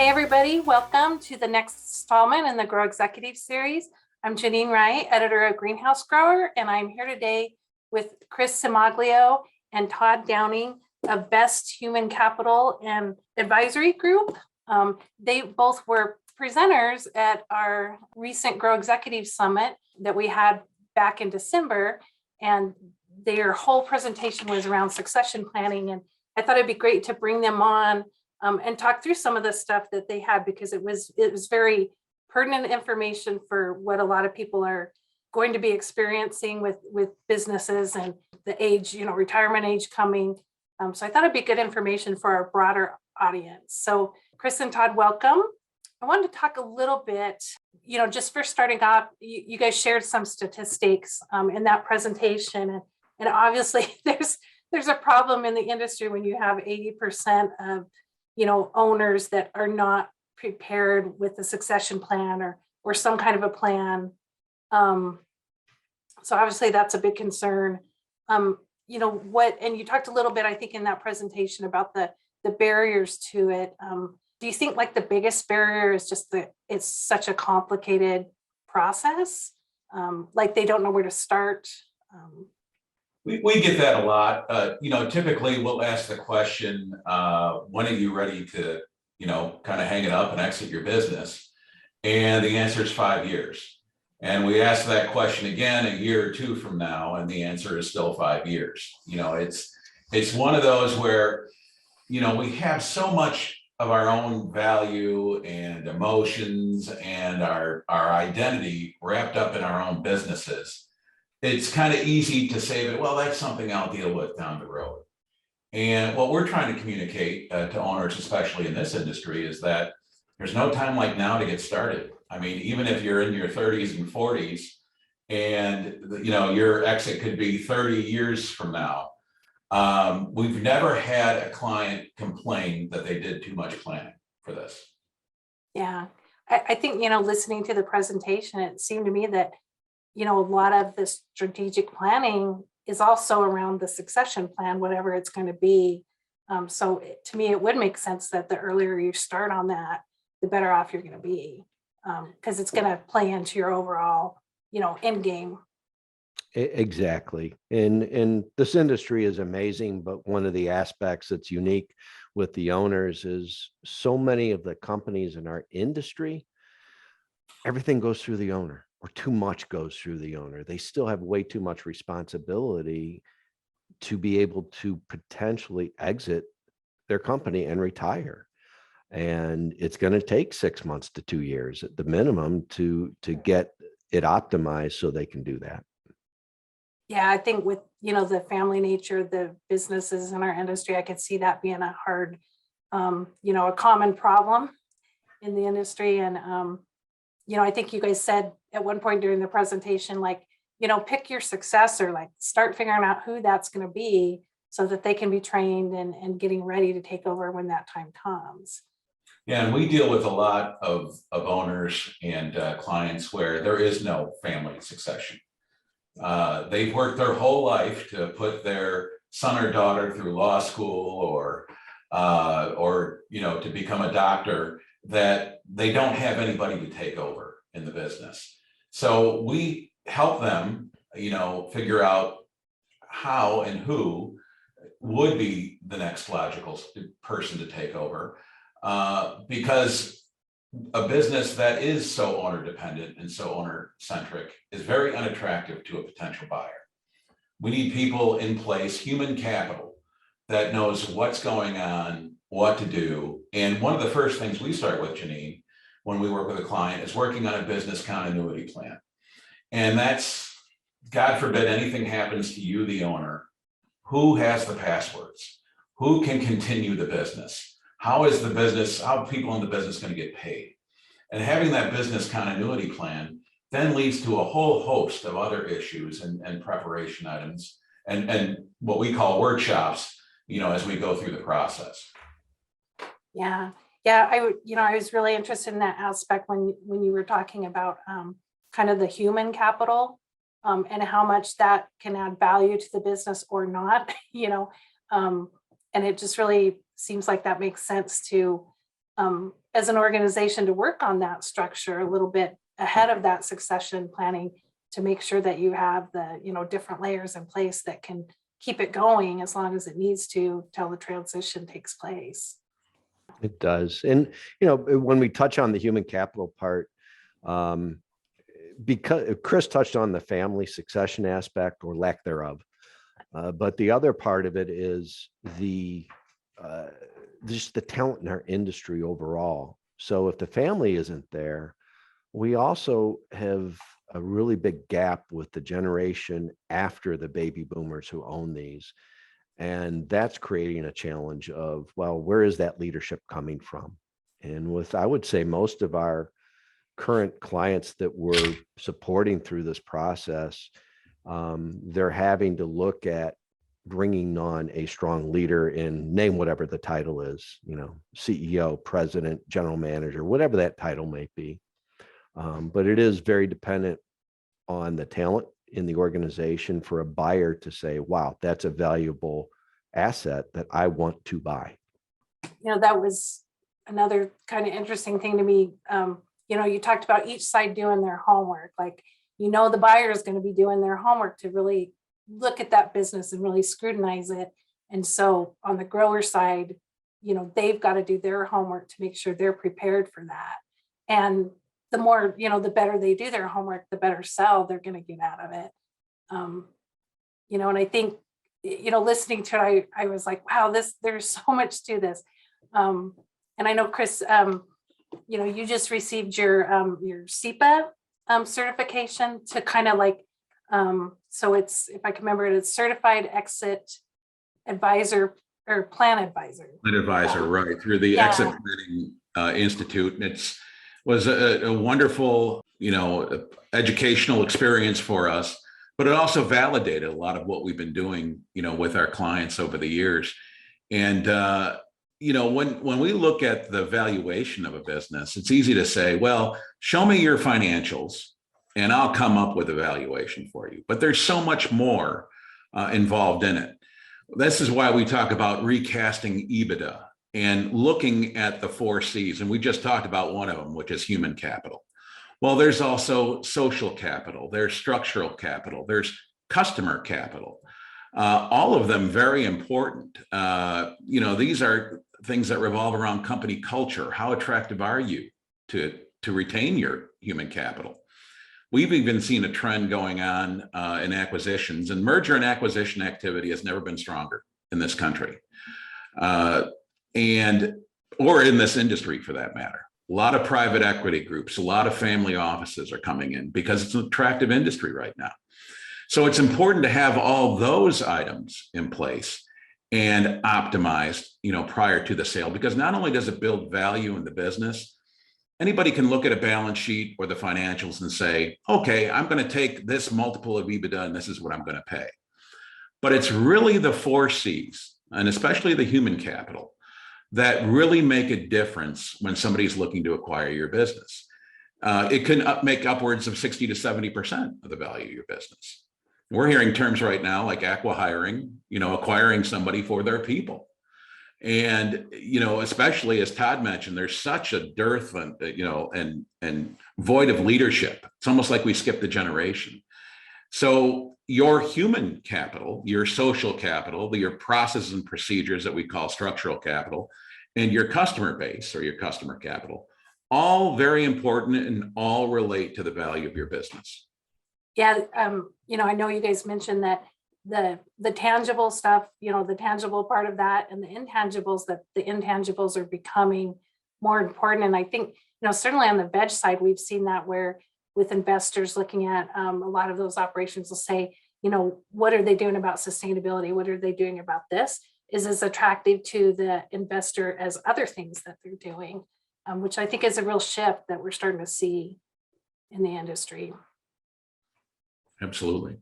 Hey everybody, welcome to the next installment in the Grow Executive series. I'm Janeen Wright, editor of Greenhouse Grower, and I'm here today with Chris Cimaglio and Todd Downing of Best Human Capital and Advisory Group. They both were presenters at our recent Grow Executive Summit that we had back in December, and their whole presentation was around succession planning. And I thought it'd be great to bring them on and talk through some of the stuff that they had, because it was very pertinent information for what a lot of people are going to be experiencing with businesses and the age, retirement age coming. So I thought it'd be good information for our broader audience. So Chris and Todd, welcome. I wanted to talk a little bit, just for starting off, you guys shared some statistics in that presentation, and obviously there's a problem in the industry when you have 80% of owners that are not prepared with a succession plan or some kind of a plan. So obviously that's a big concern. And you talked a little bit, I think, in that presentation about the barriers to it. Do you think like the biggest barrier is just that it's such a complicated process? Like they don't know where to start? We get that a lot. Typically we'll ask the question, when are you ready to, kind of hang it up and exit your business? And the answer is 5 years. And we ask that question again a year or two from now, and the answer is still 5 years. It's one of those where, we have so much of our own value and emotions and our identity wrapped up in our own businesses. It's kind of easy to say that, well, that's something I'll deal with down the road. And what we're trying to communicate to owners, especially in this industry, is that there's no time like now to get started. I mean, even if you're in your 30s and 40s and, your exit could be 30 years from now. We've never had a client complain that they did too much planning for this. Yeah, I think, listening to the presentation, it seemed to me that a lot of the strategic planning is also around the succession plan, whatever it's going to be. So to me, it would make sense that the earlier you start on that, the better off you're going to be, because it's going to play into your overall, end game. Exactly. And this industry is amazing, but one of the aspects that's unique with the owners is so many of the companies in our industry, everything goes through the owner. Or too much goes through the owner. They still have way too much responsibility to be able to potentially exit their company and retire. And it's going to take 6 months to 2 years at the minimum to get it optimized so they can do that. Yeah, I think with, the family nature of the businesses in our industry, I could see that being a hard, a common problem in the industry. And, I think you guys said at one point during the presentation, pick your successor, start figuring out who that's going to be so that they can be trained and getting ready to take over when that time comes. Yeah, and we deal with a lot of owners and clients where there is no family succession. They've worked their whole life to put their son or daughter through law school or to become a doctor, that they don't have anybody to take over in the business. So we help them, figure out how and who would be the next logical person to take over, because a business that is so owner dependent and so owner centric is very unattractive to a potential buyer. We need people in place, human capital, that knows what's going on, what to do. And one of the first things we start with, Janeen, when we work with a client, is working on a business continuity plan. And that's, God forbid anything happens to you, the owner, who has the passwords? Who can continue the business? How people in the business going to get paid? And having that business continuity plan then leads to a whole host of other issues and preparation items and what we call workshops, as we go through the process. Yeah. I was really interested in that aspect when you were talking about kind of the human capital and how much that can add value to the business or not, and it just really seems like that makes sense to as an organization to work on that structure a little bit ahead of that succession planning to make sure that you have the, different layers in place that can keep it going as long as it needs to till the transition takes place. It does. And, when we touch on the human capital part, because Chris touched on the family succession aspect or lack thereof. But the other part of it is just the talent in our industry overall. So if the family isn't there, we also have a really big gap with the generation after the baby boomers who own these. And that's creating a challenge of, well, where is that leadership coming from? And I would say most of our current clients that we're supporting through this process, they're having to look at bringing on a strong leader in name whatever the title is, CEO, president, general manager, whatever that title may be. But it is very dependent on the talent in the organization for a buyer to say, wow, that's a valuable asset that I want to buy. That was another kind of interesting thing to me. You talked about each side doing their homework. Like, the buyer is going to be doing their homework to really look at that business and really scrutinize it. And so on the grower side, they've got to do their homework to make sure they're prepared for that. And the more, the better they do their homework, the better sell they're going to get out of it. And I think, listening to it, I was like, wow, there's so much to this. And I know, Chris, you just received your CEPA certification to kind of like, so it's, if I can remember it, it's Certified Exit Advisor or Plan Advisor. Plan advisor, right, through the Exit Planning Institute. And was a wonderful, educational experience for us, but it also validated a lot of what we've been doing, with our clients over the years. And, when we look at the valuation of a business, it's easy to say, well, show me your financials and I'll come up with a valuation for you. But there's so much more involved in it. This is why we talk about recasting EBITDA and looking at the 4 C's. And we just talked about one of them, which is human capital. Well, there's also social capital, there's structural capital, there's customer capital. All of them very important. These are things that revolve around company culture. How attractive are you to retain your human capital? We've even seen a trend going on in acquisitions, and merger and acquisition activity has never been stronger in this country, or in this industry for that matter. A lot of private equity groups, a lot of family offices are coming in because it's an attractive industry right now. So it's important to have all those items in place and optimized, prior to the sale, because not only does it build value in the business, anybody can look at a balance sheet or the financials and say, okay, I'm going to take this multiple of EBITDA and this is what I'm going to pay. But it's really the 4 C's, and especially the human capital, that really make a difference when somebody's looking to acquire your business. It can make upwards of 60 to 70% of the value of your business. We're hearing terms right now like acqui-hiring, acquiring somebody for their people. And, especially as Todd mentioned, there's such a dearth and void of leadership. It's almost like we skipped a generation. So your human capital, your social capital, your processes and procedures that we call structural capital, and your customer base or your customer capital, all very important and all relate to the value of your business. Yeah, I know you guys mentioned that the tangible stuff, the tangible part of that and the intangibles, that the intangibles are becoming more important. And I think, certainly on the veg side, we've seen that where with investors looking at a lot of those operations will say, what are they doing about sustainability? What are they doing about this? Is as attractive to the investor as other things that they're doing, which I think is a real shift that we're starting to see in the industry. Absolutely.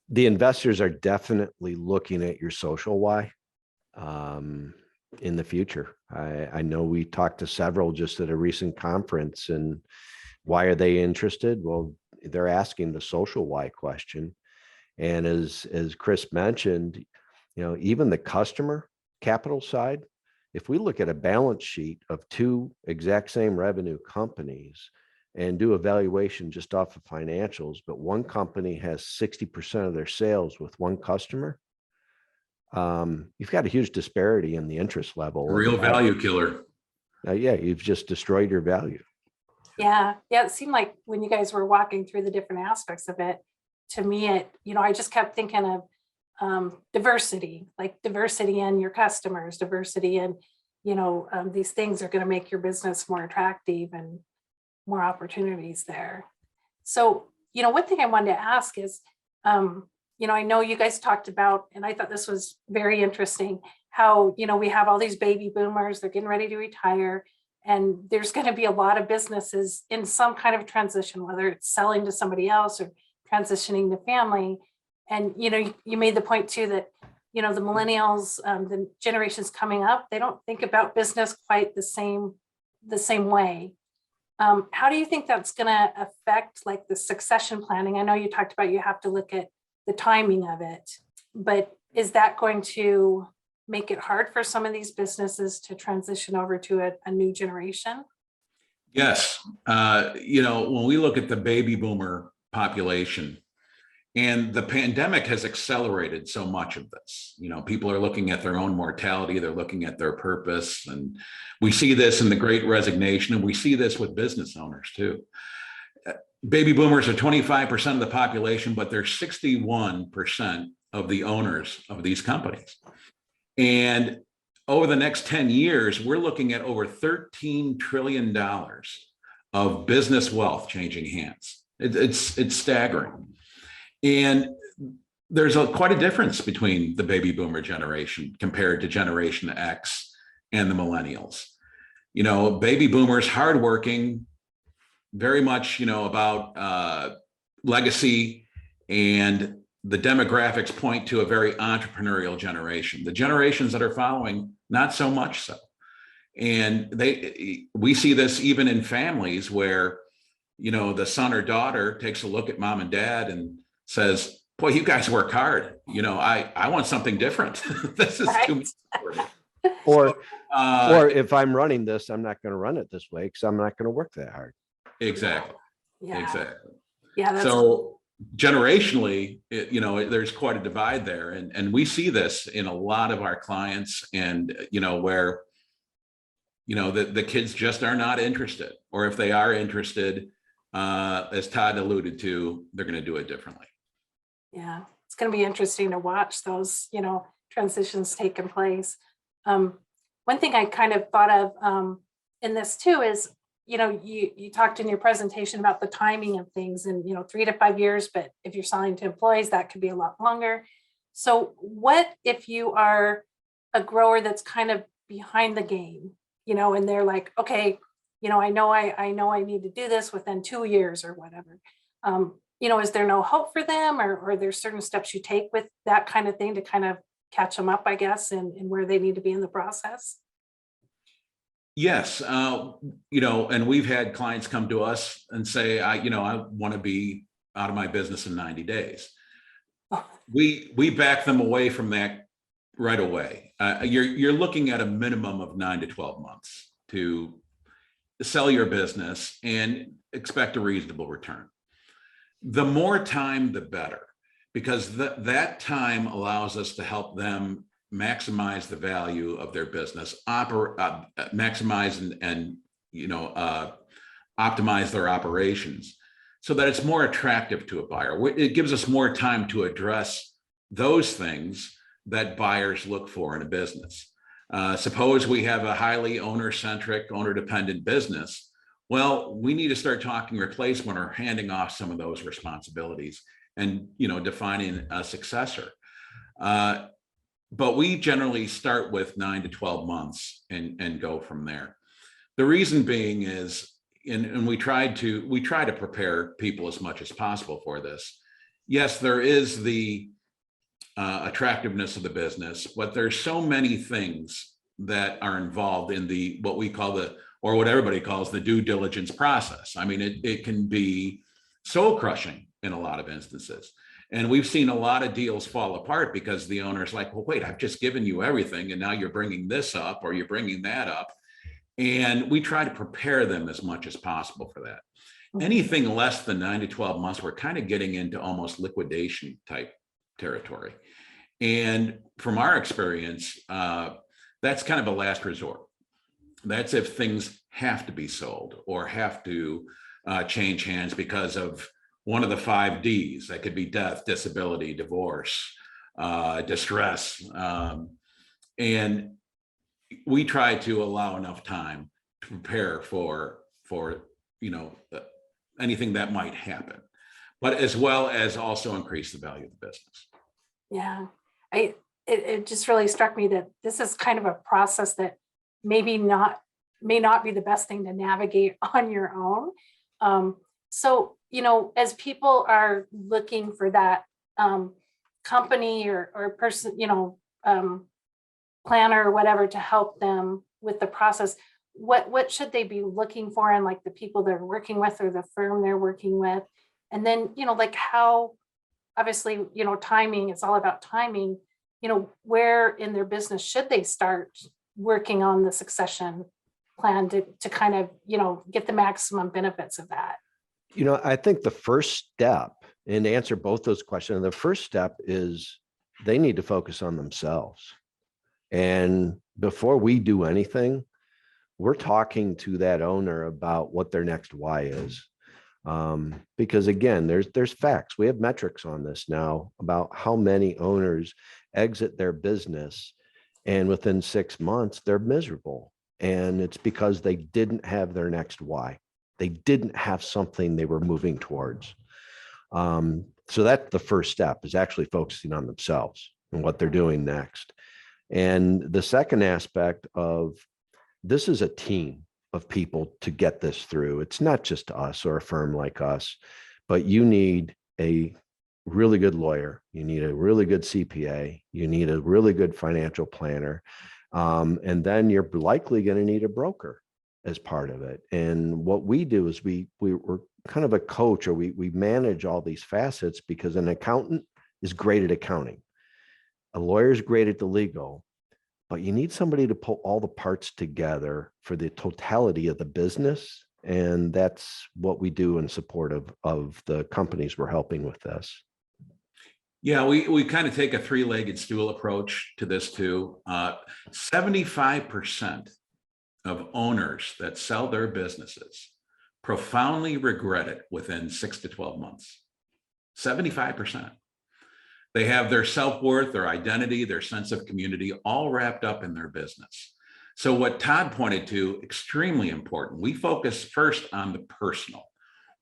The investors are definitely looking at your social why in the future. I know we talked to several just at a recent conference, and why are they interested? Well, they're asking the social why question. And as Chris mentioned, even the customer capital side if we look at a balance sheet of two exact same revenue companies and do a valuation just off of financials, but one company has 60% of their sales with one customer, you've got a huge disparity in the interest level. Real value killer. Yeah, you've just destroyed your value. Yeah, it seemed like when you guys were walking through the different aspects of it, to me, I just kept thinking of diversity, like diversity in your customers, diversity in, these things are going to make your business more attractive and more opportunities there. So, one thing I wanted to ask is, I know you guys talked about, and I thought this was very interesting, how, we have all these baby boomers, they're getting ready to retire. And there's going to be a lot of businesses in some kind of transition, whether it's selling to somebody else or transitioning to family. And, you made the point too that, the millennials, the generations coming up, they don't think about business quite the same way. How do you think that's going to affect like the succession planning? I know you talked about you have to look at the timing of it, but is that going to make it hard for some of these businesses to transition over to a new generation? Yes. When we look at the baby boomer population, and the pandemic has accelerated so much of this. People are looking at their own mortality, they're looking at their purpose. And we see this in the Great Resignation, and we see this with business owners too. Baby boomers are 25% of the population, but they're 61% of the owners of these companies. And over the next 10 years, we're looking at over $13 trillion of business wealth changing hands. It's staggering. And there's quite a difference between the baby boomer generation compared to Generation X and the millennials. Baby boomers, hardworking, very much, about legacy, and the demographics point to a very entrepreneurial generation. The generations that are following, not so much so. And we see this even in families where, the son or daughter takes a look at mom and dad and says, boy, you guys work hard. I want something different. This is too much for me. Or if I'm running this, I'm not going to run it this way because I'm not going to work that hard. Exactly. Yeah. Exactly. Yeah. So generationally, there's quite a divide there. And we see this in a lot of our clients, and, where, the kids just are not interested, or if they are interested, as Todd alluded to, they're going to do it differently. Yeah. It's going to be interesting to watch those, transitions taking place. One thing I kind of thought of in this too is, you talked in your presentation about the timing of things and, 3 to 5 years, but if you're selling to employees, that could be a lot longer. So what if you are a grower that's kind of behind the game, and they're like, okay, I know I need to do this within 2 years or whatever. Is there no hope for them, or there's certain steps you take with that kind of thing to kind of catch them up, I guess, and where they need to be in the process? Yes. And we've had clients come to us and say, I want to be out of my business in 90 days. We back them away from that right away. You're looking at a minimum of 9 to 12 months to sell your business and expect a reasonable return. The more time, the better, because that time allows us to help them maximize the value of their business, maximize and optimize their operations so that it's more attractive to a buyer. It gives us more time to address those things that buyers look for in a business. Suppose we have a highly owner-centric, owner-dependent business. Well, we need to start talking replacement or handing off some of those responsibilities and defining a successor. But we generally start with 9 to 12 months and go from there. The reason being is, and we try to prepare people as much as possible for this. Yes, there is the attractiveness of the business, but there's so many things that are involved in what we call or what everybody calls the due diligence process. I mean, it can be soul crushing in a lot of instances. And we've seen a lot of deals fall apart because the owner's like, well, wait, I've just given you everything. And now you're bringing this up or you're bringing that up. And we try to prepare them as much as possible for that. Anything less than 9 to 12 months, we're kind of getting into almost liquidation type territory. And from our experience, that's kind of a last resort. That's if things have to be sold or have to change hands because of one of the 5 Ds. That could be death, disability, divorce, distress. And we try to allow enough time to prepare for anything that might happen, but as well as also increase the value of the business. Yeah, it just really struck me that this is kind of a process that may not be the best thing to navigate on your own. So, as people are looking for that company or person, planner or whatever to help them with the process, what should they be looking for in like the people they're working with or the firm they're working with? And then, like how, obviously, timing, it's all about timing, where in their business should they start working on the succession plan to kind of, get the maximum benefits of that? I think the first step, and to answer both those questions, the first step is they need to focus on themselves. And before we do anything, we're talking to that owner about what their next why is. Because again, there's facts. We have metrics on this now about how many owners exit their business and within 6 months, they're miserable. And it's because they didn't have their next why. They didn't have something they were moving towards. So that's the first step, is actually focusing on themselves and what they're doing next. And the second aspect of this is a team of people to get this through. It's not just us or a firm like us, but you need a really good lawyer. You need a really good CPA. You need a really good financial planner. And then you're likely going to need a broker as part of it. And what we do is we're kind of a coach, or we manage all these facets, because an accountant is great at accounting. A lawyer is great at the legal, but you need somebody to pull all the parts together for the totality of the business. And that's what we do in support of the companies we're helping with this. Yeah, we kind of take a 3-legged stool approach to this too. 75% of owners that sell their businesses profoundly regret it within 6 to 12 months. 75%. They have their self-worth, their identity, their sense of community all wrapped up in their business. So what Todd pointed to, extremely important. We focus first on the personal.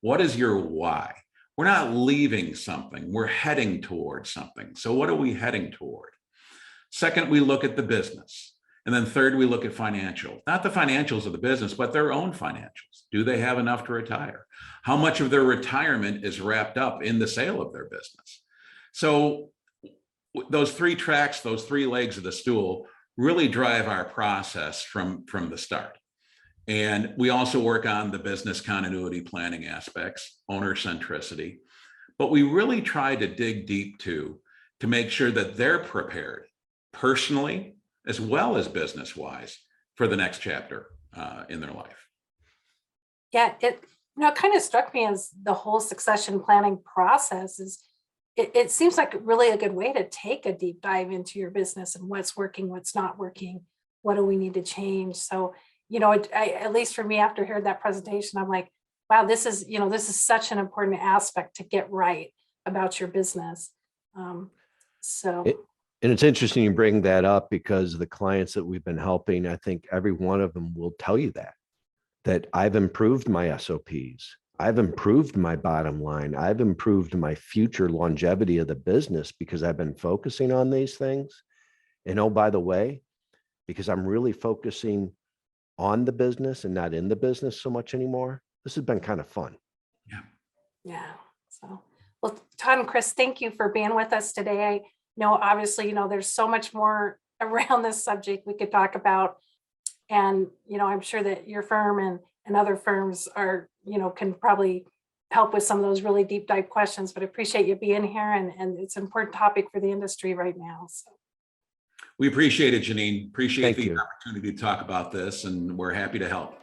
What is your why? We're not leaving something, we're heading towards something. So what are we heading toward? Second, we look at the business. And then third, we look at financial, not the financials of the business, but their own financials. Do they have enough to retire? How much of their retirement is wrapped up in the sale of their business? So those 3 tracks, those 3 legs of the stool really drive our process from the start. And we also work on the business continuity planning aspects, owner centricity, but we really try to dig deep to make sure that they're prepared personally as well as business-wise for the next chapter in their life. Yeah, it kind of struck me as the whole succession planning process is, it seems like really a good way to take a deep dive into your business and what's working, what's not working, what do we need to change. So, at least for me, after hearing that presentation, I'm like, wow, this is such an important aspect to get right about your business. And it's interesting you bring that up, because the clients that we've been helping, I think every one of them will tell you that I've improved my SOPs. I've improved my bottom line. I've improved my future longevity of the business because I've been focusing on these things. And oh, by the way, because I'm really focusing on the business and not in the business so much anymore, this has been kind of fun. Yeah. So, well, Todd and Chris, thank you for being with us today. I know, obviously, there's so much more around this subject we could talk about. And, I'm sure that your firm and other firms are, can probably help with some of those really deep dive questions, but I appreciate you being here, and it's an important topic for the industry right now. So. We appreciate it, Janeen. Appreciate Thank the you. opportunity to talk about this, and we're happy to help.